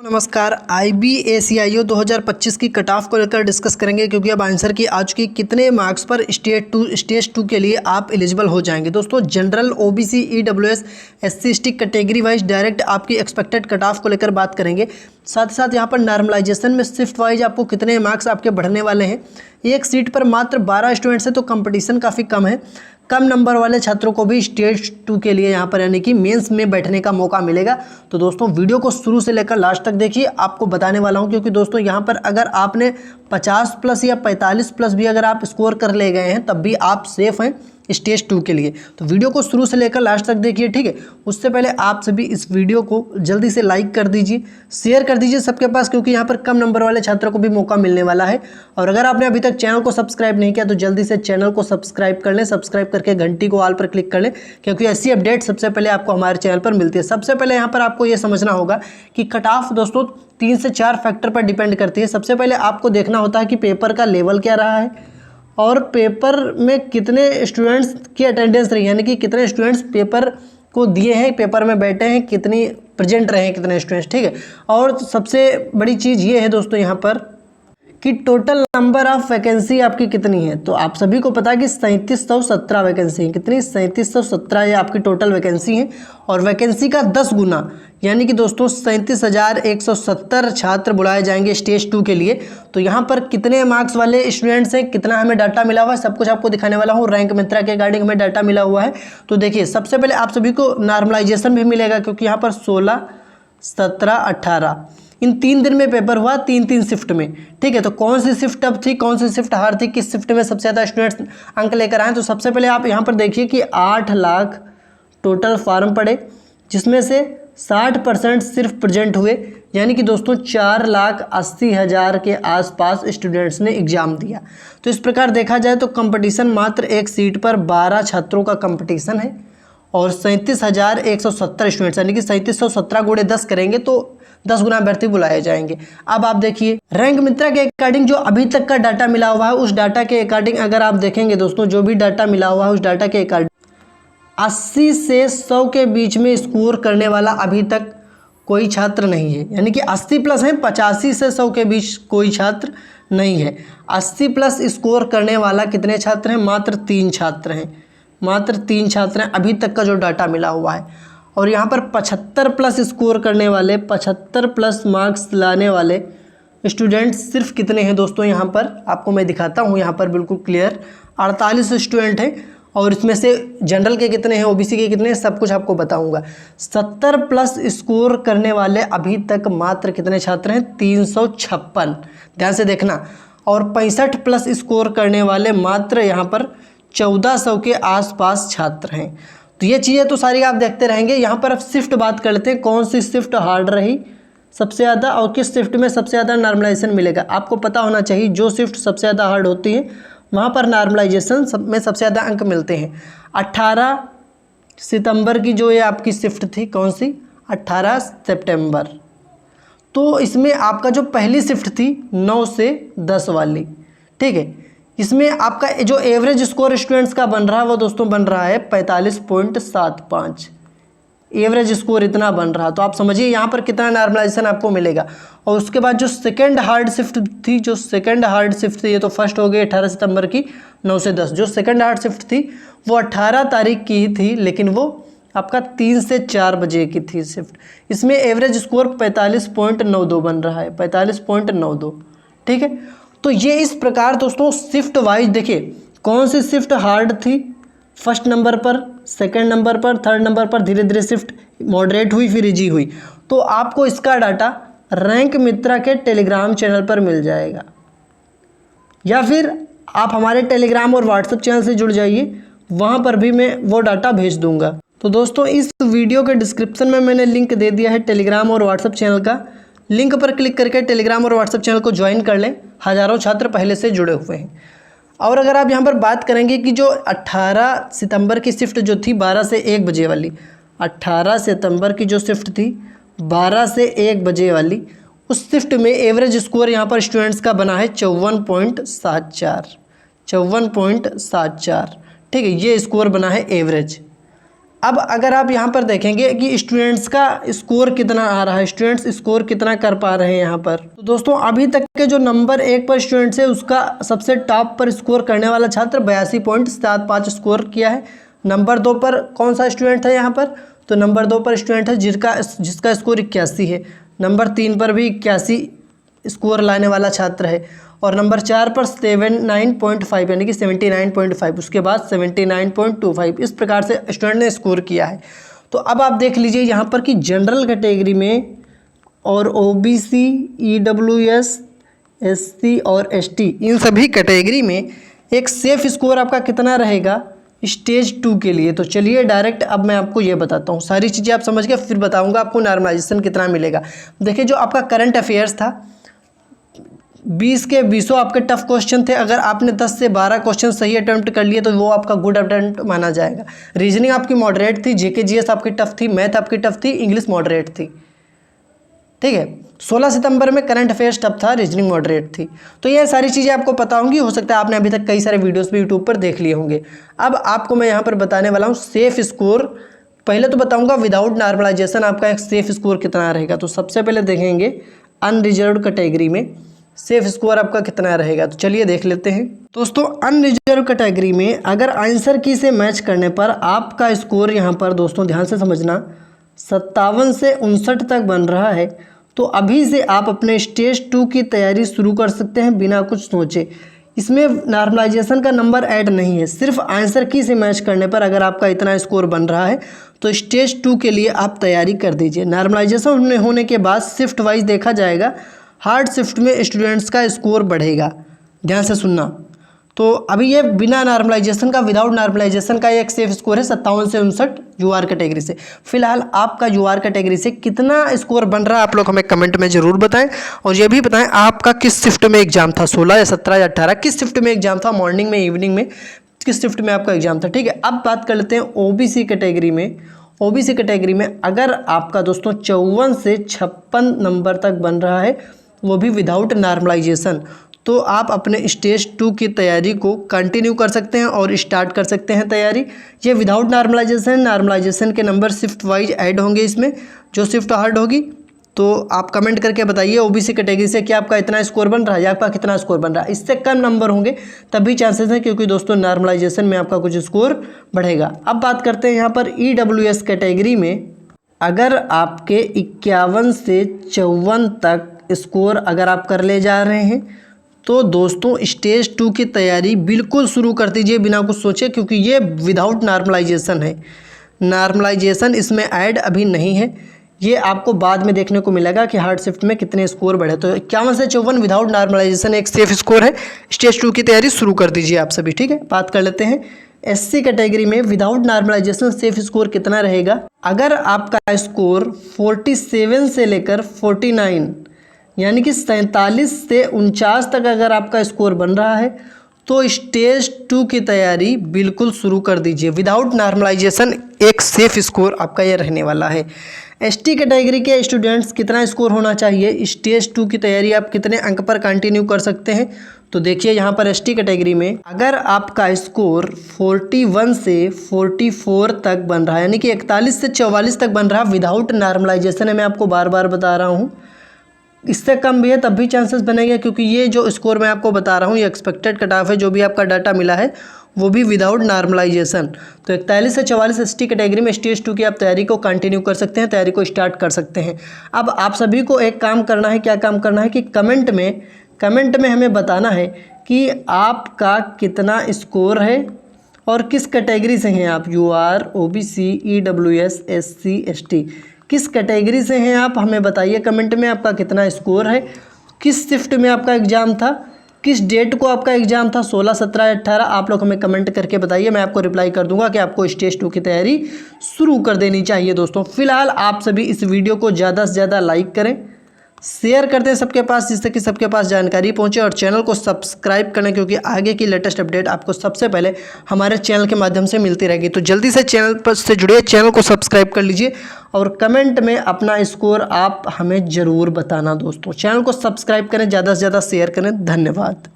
नमस्कार। IBACIO 2025 की cut off को लेकर डिस्कस करेंगे क्योंकि अब आंसर की आ चुकी कितने मार्क्स पर स्टेज टू के लिए आप एलिजिबल हो जाएंगे। दोस्तों general OBC EWS SC ST category wise direct आपकी एक्सपेक्टेड कट ऑफ को लेकर बात करेंगे। साथ ही साथ यहाँ पर नॉर्मलाइजेशन में शिफ्ट वाइज आपको कितने मार्क्स आपके बढ़ने वाले हैं। एक सीट पर मात्र 12 स्टूडेंट्स हैं तो कंपटीशन काफ़ी कम है। कम नंबर वाले छात्रों को भी स्टेज 2 के लिए यहाँ पर यानी कि मेंस में बैठने का मौका मिलेगा। तो दोस्तों वीडियो को शुरू से लेकर लास्ट तक देखिए, आपको बताने वाला हूँ क्योंकि दोस्तों यहाँ पर अगर आपने 50 प्लस या 45 प्लस भी अगर आप स्कोर कर ले गए हैं तब भी आप सेफ हैं स्टेज 2 के लिए। तो वीडियो को शुरू से लेकर लास्ट तक देखिए, ठीक है। उससे पहले आप सभी इस वीडियो को जल्दी से लाइक कर दीजिए, शेयर कर दीजिए सबके पास, क्योंकि यहाँ पर कम नंबर वाले छात्रों को भी मौका मिलने वाला है। और अगर आपने अभी तक चैनल को सब्सक्राइब नहीं किया तो जल्दी से चैनल को सब्सक्राइब कर लें, सब्सक्राइब करके घंटी को ऑल पर क्लिक कर लें, क्योंकि ऐसी अपडेट सबसे पहले आपको हमारे चैनल पर मिलती है। सबसे पहले यहाँ पर आपको ये समझना होगा कि कट ऑफ दोस्तों 3 से 4 फैक्टर पर डिपेंड करती है। सबसे पहले आपको देखना होता है कि पेपर का लेवल क्या रहा है और पेपर में कितने स्टूडेंट्स की अटेंडेंस रही, यानी कि कितने स्टूडेंट्स पेपर को दिए हैं, पेपर में बैठे हैं, कितनी प्रेजेंट रहे हैं कितने स्टूडेंट्स, ठीक है। और सबसे बड़ी चीज़ ये है दोस्तों यहाँ पर कि टोटल नंबर ऑफ वैकेंसी आपकी कितनी है। तो आप सभी को पता है कि 3717 वैकेंसी है। कितनी? 3717 ये आपकी टोटल वैकेंसी है। और वैकेंसी का 10 गुना यानी कि दोस्तों 37,170 छात्र बुलाए जाएंगे स्टेज 2 के लिए। तो यहाँ पर कितने मार्क्स वाले स्टूडेंट्स हैं, कितना हमें डाटा मिला हुआ है, सब कुछ आपको दिखाने वाला हूँ। रैंक मित्रा के अकॉर्डिंग हमें डाटा मिला हुआ है। तो देखिए सबसे पहले आप सभी को नॉर्मलाइजेशन भी मिलेगा, क्योंकि यहाँ पर 16, 17, 18 इन 3 दिन में पेपर हुआ, 3-3 शिफ्ट में, ठीक है। तो कौन सी शिफ्ट अब थी, कौन सी शिफ्ट हार थी, किस शिफ्ट में सबसे ज़्यादा स्टूडेंट्स अंक लेकर आए। तो सबसे पहले आप यहाँ पर देखिए कि 8 लाख टोटल फॉर्म पड़े, जिसमें से 60% सिर्फ प्रेजेंट हुए, यानी कि दोस्तों 4,80,000 के आसपास स्टूडेंट्स ने एग्ज़ाम दिया। तो इस प्रकार देखा जाए तो कंपटीशन मात्र एक सीट पर 12 छात्रों का कंपटीशन है और 37,170 स्टूडेंट्स, यानी कि 3717 गुणे 10 करेंगे तो 10 गुना अभ्यर्थी बुलाए जाएंगे। अब आप देखिए रैंक मित्रा के अकॉर्डिंग जो अभी तक का डाटा मिला हुआ है, उस डाटा के अकॉर्डिंग अगर आप देखेंगे दोस्तों, जो भी डाटा मिला हुआ है उस डाटा के अकॉर्डिंग 80 से 100 के बीच में स्कोर करने वाला अभी तक कोई छात्र नहीं है। यानी कि 80 प्लस है, 85 से 100 के बीच कोई छात्र नहीं है। 80 प्लस स्कोर करने वाला कितने छात्र हैं? मात्र 3 छात्र हैं, मात्र 3 छात्र हैं अभी तक का जो डाटा मिला हुआ है। और यहाँ पर 75 प्लस स्कोर करने वाले, 75 प्लस मार्क्स लाने वाले स्टूडेंट्स सिर्फ कितने हैं दोस्तों? यहाँ पर आपको मैं दिखाता हूँ, यहाँ पर बिल्कुल क्लियर 48 स्टूडेंट हैं। और इसमें से जनरल के कितने हैं, OBC के कितने हैं, सब कुछ आपको बताऊँगा। 70 प्लस स्कोर करने वाले अभी तक मात्र कितने छात्र हैं? 356, ध्यान से देखना। और 65 प्लस स्कोर करने वाले मात्र यहाँ पर 1400 के आसपास छात्र हैं। तो ये चीज़ें तो सारी आप देखते रहेंगे। यहाँ पर अब शिफ्ट बात कर लेते हैं, कौन सी शिफ्ट हार्ड रही सबसे ज़्यादा और किस शिफ्ट में सबसे ज़्यादा नॉर्मलाइजेशन मिलेगा। आपको पता होना चाहिए जो शिफ्ट सबसे ज़्यादा हार्ड होती है वहाँ पर नॉर्मलाइजेशन में सबसे ज़्यादा अंक मिलते हैं। 18 सितंबर की जो ये आपकी शिफ्ट थी, कौन सी? 18 सितंबर। तो इसमें आपका जो पहली शिफ्ट थी 9 से 10 वाली, ठीक है, इसमें आपका जो एवरेज स्कोर स्टूडेंट्स का बन रहा है वो दोस्तों बन रहा है 45.75। एवरेज स्कोर इतना बन रहा, तो आप समझिए यहाँ पर कितना नॉर्मलाइजेशन आपको मिलेगा। और उसके बाद जो सेकंड हार्ड शिफ्ट थी, जो सेकंड हार्ड शिफ्ट थी, ये तो फर्स्ट हो गई 18 सितंबर की 9 से 10। जो सेकंड हार्ड शिफ्ट थी वो 18 तारीख की ही थी, लेकिन वो आपका 3 से 4 बजे की थी शिफ्ट। इसमें एवरेज स्कोर 45.92 बन रहा है, 45.92, ठीक है। तो ये इस प्रकार दोस्तों शिफ्ट वाइज देखिए कौन सी शिफ्ट हार्ड थी फर्स्ट नंबर पर, सेकंड नंबर पर, थर्ड नंबर पर, धीरे धीरे शिफ्ट मॉडरेट हुई, फिर इजी हुई। तो आपको इसका डाटा रैंक मित्रा के टेलीग्राम चैनल पर मिल जाएगा, या फिर आप हमारे टेलीग्राम और व्हाट्सएप चैनल से जुड़ जाइए, वहाँ पर भी मैं वो डाटा भेज दूँगा। तो दोस्तों इस वीडियो के डिस्क्रिप्शन में मैंने लिंक दे दिया है टेलीग्राम और व्हाट्सएप चैनल का। लिंक पर क्लिक करके टेलीग्राम और व्हाट्सएप चैनल को ज्वाइन कर लें, हज़ारों छात्र पहले से जुड़े हुए हैं। और अगर आप यहाँ पर बात करेंगे कि जो 18 सितंबर की शिफ्ट जो थी 12 से 1 बजे वाली, 18 सितंबर की जो शिफ्ट थी 12 से 1 बजे वाली, उस शिफ्ट में एवरेज स्कोर यहाँ पर स्टूडेंट्स का बना है 54.74, 54.74, ठीक है, ये स्कोर बना है एवरेज। अब अगर आप यहाँ पर देखेंगे कि स्टूडेंट्स का स्कोर कितना आ रहा है, स्टूडेंट्स स्कोर कितना कर पा रहे हैं यहाँ पर, तो दोस्तों अभी तक के जो नंबर 1 पर स्टूडेंट्स है उसका सबसे टॉप पर स्कोर करने वाला छात्र 82.75 स्कोर किया है। नंबर 2 पर कौन सा स्टूडेंट है यहाँ पर, तो नंबर 2 पर स्टूडेंट है जिसका स्कोर 81 है। नंबर 3 पर भी 81 स्कोर लाने वाला छात्र है। और नंबर 4 पर 79.5 यानी कि 79.5, उसके बाद 79.25, इस प्रकार से स्टूडेंट ने स्कोर किया है। तो अब आप देख लीजिए यहाँ पर कि जनरल कैटेगरी में और ओबीसी, ईडब्ल्यूएस, एससी और एसटी, इन सभी कैटेगरी में एक सेफ स्कोर आपका कितना रहेगा स्टेज 2 के लिए। तो चलिए डायरेक्ट अब मैं आपको ये बताता हूँ, सारी चीज़ें आप समझ के फिर बताऊँगा आपको नॉर्मलाइजेशन कितना मिलेगा। देखिए जो आपका करंट अफेयर्स था 20 के 20 आपके टफ क्वेश्चन थे। अगर आपने 10 से 12 क्वेश्चन सही अटेम्प्ट कर लिए तो वो आपका गुड अटेम्प्ट माना जाएगा। रीजनिंग आपकी मॉडरेट थी, जीके जीएस आपकी टफ थी, मैथ आपकी टफ थी, इंग्लिश मॉडरेट थी, ठीक है। 16 सितंबर में करंट अफेयर्स टफ था, रीजनिंग मॉडरेट थी। तो ये सारी चीज़ें आपको पता होंगी, हो सकता है आपने अभी तक कई सारे वीडियोस भी यूट्यूब पर देख लिए होंगे। अब आपको मैं यहाँ पर बताने वाला हूँ सेफ स्कोर। पहले तो बताऊँगा विदाउट नॉर्मलाइजेशन आपका एक सेफ स्कोर कितना रहेगा। तो सबसे पहले देखेंगे अनरिजर्व्ड कैटेगरी में सेफ स्कोर आपका कितना रहेगा। तो चलिए देख लेते हैं। दोस्तों अनरिजर्व कैटेगरी में अगर आंसर की से मैच करने पर आपका स्कोर यहाँ पर दोस्तों ध्यान से समझना 57 से 59 तक बन रहा है, तो अभी से आप अपने स्टेज 2 की तैयारी शुरू कर सकते हैं बिना कुछ सोचे। इसमें नॉर्मलाइजेशन का नंबर ऐड नहीं है, सिर्फ आंसर की से मैच करने पर अगर आपका इतना स्कोर बन रहा है तो स्टेज 2 के लिए आप तैयारी कर दीजिए। नॉर्मलाइजेशन होने के बाद शिफ्ट वाइज देखा जाएगा, हार्ड शिफ्ट में स्टूडेंट्स का स्कोर बढ़ेगा, ध्यान से सुनना। तो अभी ये बिना नॉर्मलाइजेशन का, विदाउट नॉर्मलाइजेशन का एक सेफ स्कोर है 57 से 59 यूआर कैटेगरी से। फिलहाल आपका यूआर कैटेगरी से कितना स्कोर बन रहा है आप लोग हमें कमेंट में ज़रूर बताएं। और ये भी बताएं आपका किस शिफ्ट में एग्जाम था, 16 या 17 या 18, किस शिफ्ट में एग्जाम था, मॉर्निंग में, इवनिंग में, किस शिफ्ट में आपका एग्जाम था, ठीक है। अब बात कर लेते हैं ओबीसी कैटेगरी में। ओबीसी कैटेगरी में अगर आपका दोस्तों 54 से 56 नंबर तक बन रहा है, वो भी विदाउट नॉर्मलाइजेशन, तो आप अपने स्टेज 2 की तैयारी को कंटिन्यू कर सकते हैं और स्टार्ट कर सकते हैं तैयारी। ये विदाउट नॉर्मलाइजेशन के नंबर शिफ्ट वाइज ऐड होंगे इसमें। जो शिफ्ट हार्ड होगी तो आप कमेंट करके बताइए ओबीसी कैटेगरी से कि आपका इतना स्कोर बन रहा है या आपका कितना स्कोर बन रहा है। इससे कम नंबर होंगे तभी चांसेस हैं, क्योंकि दोस्तों नॉर्मलाइजेशन में आपका कुछ स्कोर बढ़ेगा। अब बात करते हैं यहाँ पर ईडब्ल्यूएस कैटेगरी में। अगर आपके 51 से 54 तक स्कोर अगर आप कर ले जा रहे हैं तो दोस्तों स्टेज 2 की तैयारी बिल्कुल शुरू कर दीजिए बिना कुछ सोचे, क्योंकि ये विदाउट नॉर्मलाइजेशन है। नॉर्मलाइजेशन इसमें ऐड अभी नहीं है, ये आपको बाद में देखने को मिलेगा कि हार्ड शिफ्ट में कितने स्कोर बढ़े। तो 51 से 54 विदाउट नॉर्मलाइजेशन एक सेफ स्कोर है। स्टेज 2 की तैयारी शुरू कर दीजिए आप सभी, ठीक है। बात कर लेते हैं एससी कैटेगरी में विदाउट नॉर्मलाइजेशन सेफ स्कोर कितना रहेगा। अगर आपका स्कोर 47 से लेकर 49 यानी कि 47 से 49 तक अगर आपका स्कोर बन रहा है तो स्टेज 2 की तैयारी बिल्कुल शुरू कर दीजिए। विदाउट नॉर्मलाइजेशन एक सेफ स्कोर आपका ये रहने वाला है। एसटी कैटेगरी के स्टूडेंट्स कितना स्कोर होना चाहिए, स्टेज 2 की तैयारी आप कितने अंक पर कंटिन्यू कर सकते हैं। तो देखिए यहाँ पर एसटी कैटेगरी में अगर आपका स्कोर 41 से 44 तक बन रहा है, यानी कि 41 से 44 तक बन रहा है विदाउट नॉर्मलाइजेशन है, मैं आपको बार बार बता रहा हूँ। इससे कम भी है तब भी चांसेस बनेंगे, क्योंकि ये जो स्कोर मैं आपको बता रहा हूँ ये एक्सपेक्टेड कट ऑफ है, जो भी आपका डाटा मिला है वो भी विदाउट नॉर्मलाइजेशन। तो 41 से 44 एसटी कैटेगरी में स्टेज 2 की आप तैयारी को कंटिन्यू कर सकते हैं, तैयारी को स्टार्ट कर सकते हैं। अब आप सभी को एक काम करना है, क्या काम करना है कि कमेंट में हमें बताना है कि आपका कितना स्कोर है और किस कैटेगरी से हैं आप, UR, OBC, EWS, SC, ST, किस कैटेगरी से हैं आप, हमें बताइए कमेंट में आपका कितना स्कोर है, किस शिफ्ट में आपका एग्ज़ाम था, किस डेट को आपका एग्ज़ाम था, 16, 17 या 18, आप लोग हमें कमेंट करके बताइए। मैं आपको रिप्लाई कर दूंगा कि आपको स्टेज 2 की तैयारी शुरू कर देनी चाहिए। दोस्तों फिलहाल आप सभी इस वीडियो को ज़्यादा से ज़्यादा लाइक करें, शेयर करते हैं सबके पास, जिससे कि सबके पास जानकारी पहुंचे, और चैनल को सब्सक्राइब करें, क्योंकि आगे की लेटेस्ट अपडेट आपको सबसे पहले हमारे चैनल के माध्यम से मिलती रहेगी। तो जल्दी से चैनल पर से जुड़िए, चैनल को सब्सक्राइब कर लीजिए और कमेंट में अपना स्कोर आप हमें ज़रूर बताना। दोस्तों चैनल को सब्सक्राइब करें, ज़्यादा से ज़्यादा शेयर करें। धन्यवाद।